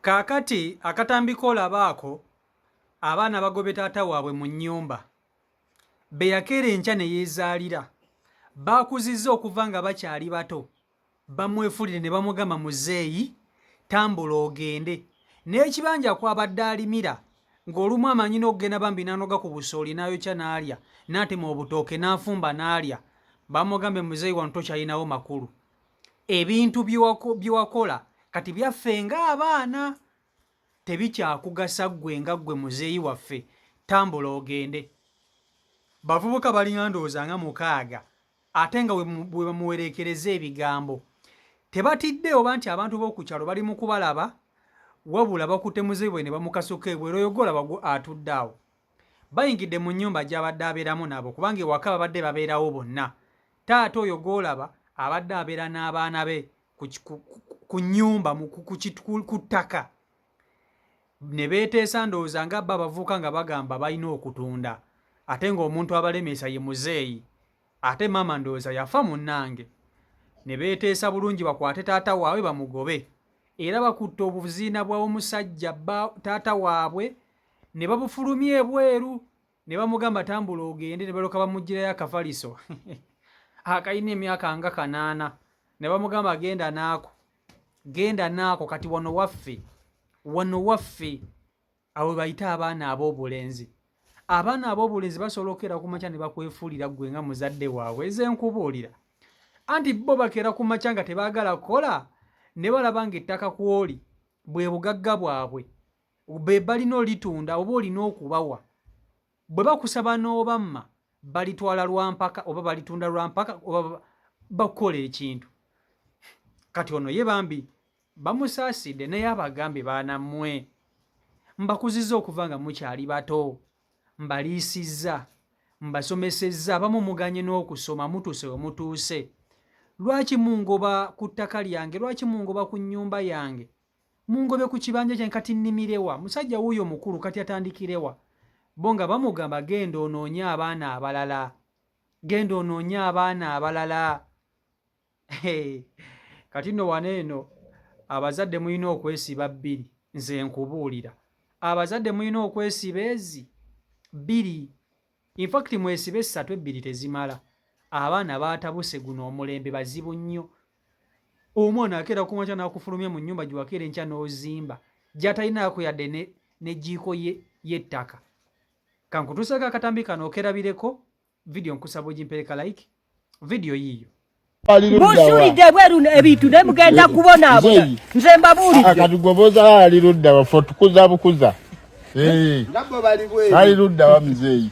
Kakati akatambiko olabaako abaana bagobe taata waabwe mu nnyumba be yakeera enkya ne yeezaalira baakuzizza okuva nga bakyali bato bamwefulire ne bamugamba muzeeyi tambula ogende n'ekibanja kwabadde alimira ng'olumu amanyi n'okugenda bambi n'anoga ku busooli n'ayokya n'alya n'atema obutooke n'afumba n'alya bamugambe muzeeyi wano tokyalinawo makulu ebintu bye wakola kati byaffe ng'abaana tebikyakugasa ggwe nga ggwe muzeeyi waffe tambula ogende. Bavubuka balinga ndowooza nga 6 ate nga bwe bamuwerekereza ebigambo tebatidde oba nti abantu b'oku kyalo bali mu kubalaba wabula bakutte muzeeyi bwe ne bamukasuka ebweru oyo golaba atudde awo. Bayingidde mu nnyumba gy'abadde abeeramu nabo kubanga ewaka babadde babeerawo bonna. Taata oyo golaba abadde abeera n'abaana be ku nnyumba ku ttaka ne beeteesa ndowooza nga bba bavuuka nga bagamba balina okutunda ate ng'omuntu abalemesa ye muzeeyi ate maama ndowooza yafa munnange. Ne beeteesa bulungi bakwate taata waabwe bamugobe era bakutte obuziina bw'omusajja taata waabwe ne babufulumya ebweru ne bamugamba tambula ogende ne balyoka bamugirayo akafaliso akalina emyaka nga 8 ne bamugamba genda naako kati wano waffe abo bayita abaana ab'obulenzi. Abaana ab'obulenzi basobola okera ku makya ne bakwefuulira ggwe nga muzadde waabwe ezenkubuulira anti bo bakera ku makya nga tebaagala kukola ne balaba ng'ettaka kw'oli bwe bugagga bwabwe be balina olitunda oba olina okubawa bwe bakusaba n'obamma balitwala lwampaka oba balitunda lwampaka oba bakola ekintu. Kati ono ye bambi bamusaasidde naye abagambe baana mmwe mbakuzizza okuva nga mukyali bato mbaliisizza mbasomesezza abamu muganye n'okusoma mutuuse we mutuuse. Lwaki mungoba ku ttaka lyange? Lwaki mungoba ku nnyumba yange? Mungobe ku kibanja kyange kati nnimirewa? Musajja wuuyo mukulu kati atandikirewa? Bo nga bamugamba genda onoonye abaana abalala. Kati nno waneeno abazadde mulina okwesiba 2 nze nkubuulira abazadde mulina okwesiba ezi 2 in fact mwesibe 3 2 tezimala. Abaana baatabuse guno omulembe bazibu nnyo. Omwana akeera ku makya n'akufulumya mu nnyumba giwakeera enkya n'ozimba gy'atalinaako yadde ne jiiko y'ettaka. Kankutuuseko akatambi kano okerabireko vidiyo nkusaba ogimpereka like vidiyo yiiyo. Musuulidde bweru ebintu ne mugenda kubonaabona nze mbabuulidde kati gwoboza ali ludda waffe tukuza bukuza ali ludda wa muzeeyi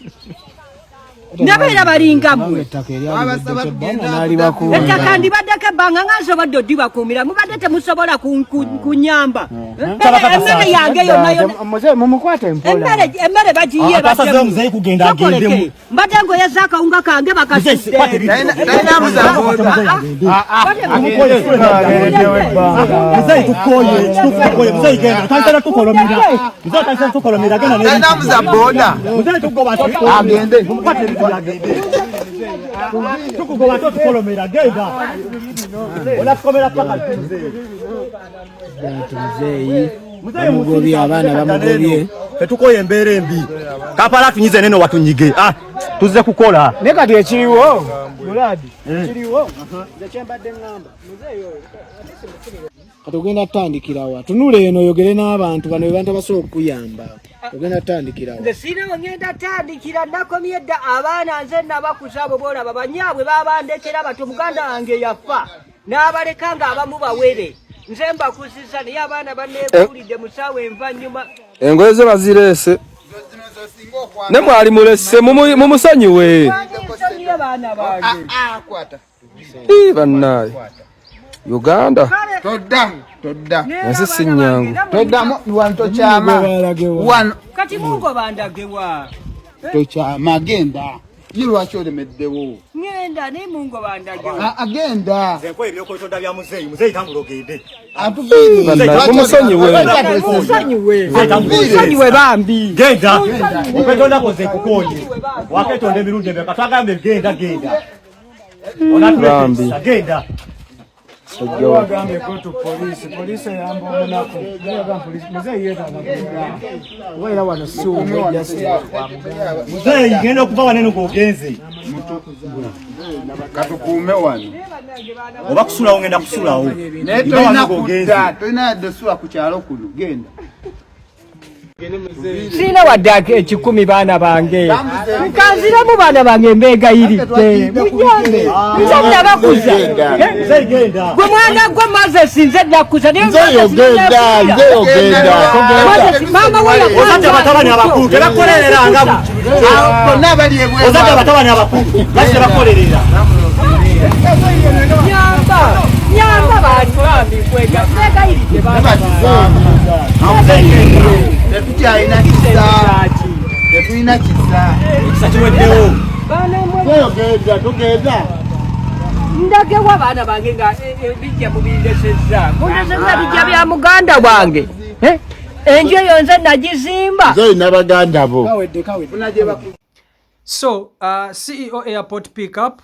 nabeera balinga mmwe ettaka ndibaddeko ebbanga nga nsobodde oddibakuumira mubadde temusobola kunyamba emmere yange emmere bagiye mbadde ngoyeza akawunga kange bakasudde tukugoba tukolomera genda olakomera paka muzeeyi bamugobi abaana bamugobye tetukoye embeera embi kapala tunyize neno watunyige tuzze kukola ne kati ekiriwo muladi ekiriwo nze kyembadde ngamba muzeeyi oyo kati ogenda tutandikirawa tunule eno oyogere n'abantu bano be bantu abasobola okuyamba ogenda tutandikirawa nze sina ngenda tandikira nakomye edda abaana nze nabakuza abo boolaba banyaabwe babandekera bato muganda wange yafa n'abaleka nga abamu bawere nze mbakuzizza naye abaana banneebuulidde musaawa envannyuma engoye ze bazireese ne mwali mulesse mumusonyiwe baana bange bannaaye Uganda todda ensi si nnyangu todda wano tokyama wano kati mungo bandagewa tokyama genda ye lwaki olemeddewo ngenda naye mungo bandagewa agenda nzekoye ebyokwetodda bya muzeeyi tambula ogende musonyiwe bambi genda okwetondako nze kukonye waketonda emirundi emeka twagambe genda onatulekisa genda Wagambye go to police yambo munako. Wagambye police mzee yeta ngakugamba. Waira wana suwe just mzee igenda okuva wanene kugenze. Katukuume wano. Oba kusula ongenda kusulawo. Naye tolina kudda, tolina yadde sula ku kyalo kuno, genda. Sina wadde ekikumi baana bange nkanziramu baana bange mbeegayiridde munyambe nze nabakuza gwe mwana gwe Moses nze nakuza ozadde abatabani abakulu tebakolereranga Bonna bali ebweru. ozadde abatabani abakulu basi tebakolerera nyamba bantu bambi kwega mbeegayiridde baana Tetulina kisa. Tetulina kisa. ekisa kiweddewo Tugenda. ndagewa baana bange nga bijja mubindesezza mundesezza bijja bya muganda wange enju eyo nze nagizimba Nze n'abaganda bo. So, CEO Airport Pickup,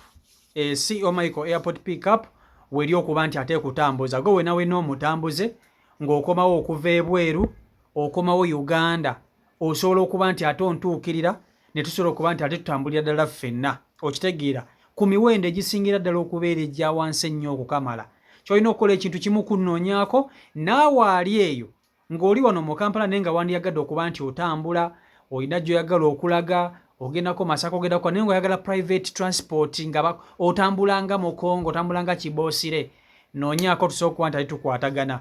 CEO Michael Airport Pickup, weri okuba nti ate kutambuza. Go wenawe n'omutambuze, ng'okomawo okuva ebweru, okomawo Uganda, osobola okuba nti ate ontuukirira, ne tusobola okuba nti ate tutambulira ddala ffenna. Okitegeera, ku miwendo egisingira ddala okubeera ejja wansi ennyo okukamala. Kyolina okukola ekintu kimu kunnoonyaako, naawe ali eyo, ng'oli wano mu Kampala naye nga wandiyagadde okuba nti otambula, olina gy'oyagala okulaga, ogendako Masaka ogendako naye ng'oyagala private transport nga otambulanga Mukongo, otambulanga Kiboosire, noonyaako tusobola okuba nti ate tukwatagana.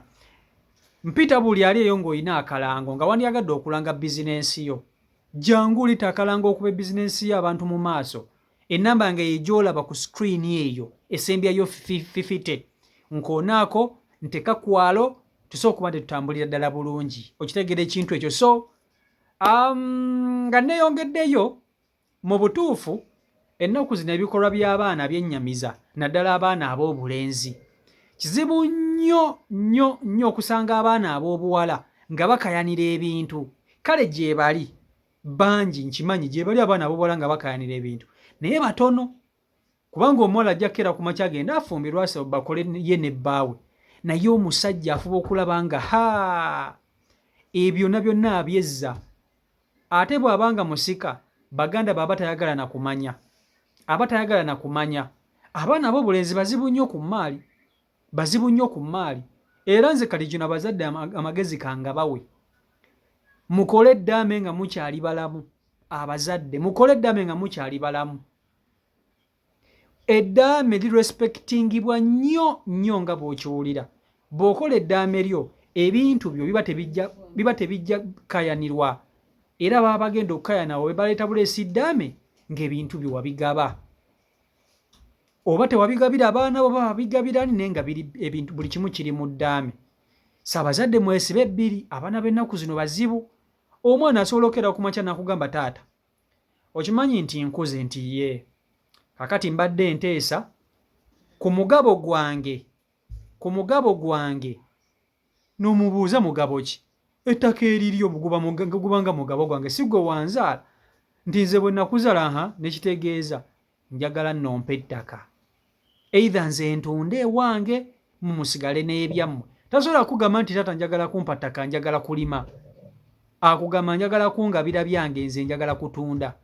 Mpita buli ali eyo ng'olina akalango nga wandiyagadde okulanga bizinensi yo. Jangu lita akalango okuba bizinensi yo abantu mu maaso. Ennamba nga egyolaba ku screen eyo esembyayo 50 nkoonaako nteka kwalo tusobola okuba nti tutambulira ddala bulungi. Okitegeera ekintu ekyo. So nga neeyongeddeyo mu butuufu ennaku zino ebikolwa by'abaana byennyamiza naddala abaana ab'obulenzi. Kizibu nnyo okusanga abaana ab'obuwala nga bakayanira ebintu. Kale gye bali bangi nkimanyi gye bali abaana ab'obuwala nga bakayanira ebintu. Naye batono kubanga omuwala ajja kera ku makya agenda afumbirwa bakole ye ne bbaawe. Naye omusajja afuba okulaba nga ebyo na byonna abyezza. Ate bw'abanga musika baganda baba tayagala na kumanya. Abatayagala na kumanya. Abaana ab'obulenzi bazibu nnyo ku maali. Bazibu nnyo ku maali. Era nze kati gino abazadde amagezi kanga bawe. Mukole eddaame nga mukyali balamu. Abazadde mukole eddaame nga mukyali balamu. Eddaame lirespectingibwa nnyo nga bw'okiwulira. Bw'okola eddaame lyo ebintu byo biba tebijja kayanirwa. Era baba bagenda okukayana we baleeta buleesi ddaame ng'ebintu byo wabigaba. Oba tewabigabira abaana bo baba babigabira naye nga ebintu buli kimu kiri mu ddaame. Abazadde mwesibe ebbiri abaana b'ennaku zino bazibu. Omwana asobola okera ku makya n'akugamba taata okimanyi nti nkuze nti ye kakati mbadde nteesa ku mugabo gwange n'omubuuza mugabo ki ettaka eriryo gubanga mugabo gwange si gwe wanzaala nti nze bwe nakuzaala nekitegeeza njagala nnompa ettaka either nze ntunde ewange mumusigale n'ebyammwe. Tasobola kugamba nti taata njagala kumpa ttaka njagala kulima. Akugamba njagala kungabira byange nze njagala kutunda.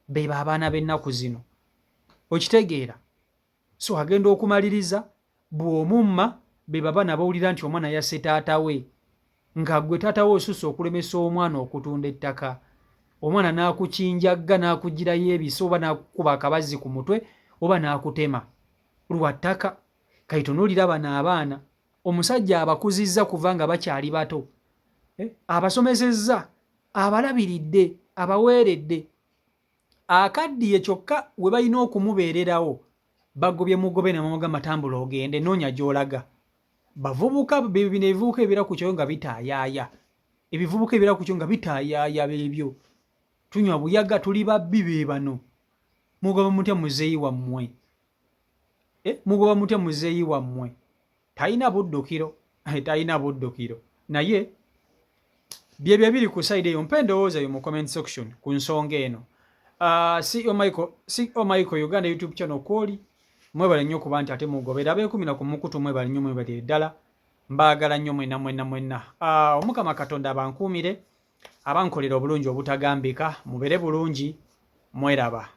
Beba abaana b'ennaku zino. Okitegeera. So agenda okumaliriza bw'omumma be baba nabawulira nti omwana yasse taata we. Nga gwe taata we osusse okulemesa omwana okutunda ettaka. Omwana n'akukinjagga n'akugirayo ebiso oba n'akukuba akabazi ku mutwe oba n'akutema. Lwa ttaka. Kati tunuulira bano abaana. Omusajja abakuzizza kuva nga bakyali bato. Abasomesezza, abalabiridde, abaweeredde. Akaddiye kyokka we balina okumubeererawo bagobye mugobe ne mugamba tambula ogende noonya gy'olaga. Bavubuka bino ebivubuka ebira ku kyo nga bitaayaaya. Ebivubuka ebira ku kyo nga bitaayaaya beebyo. Tunywa buyaga tuli babbi be bano. Mugoba mutya muzeeyi wammwe. Mugoba mutya muzeeyi wammwe. Talina buddukiro. Talina buddukiro. Naye byebyo biri ku side eyo mpe endowooza yo mu comment section ku nsonga eno. CEO Michael Uganda YouTube channel kwoli mwebale nnyo kuba nti ate mugobera abeekumira ku mukutu mwebale nnyo mwebalire ddala mbaagala nnyo mwenna omukama katonda abankuumire abankolera obulungi obutagambika mubere bulungi mweraba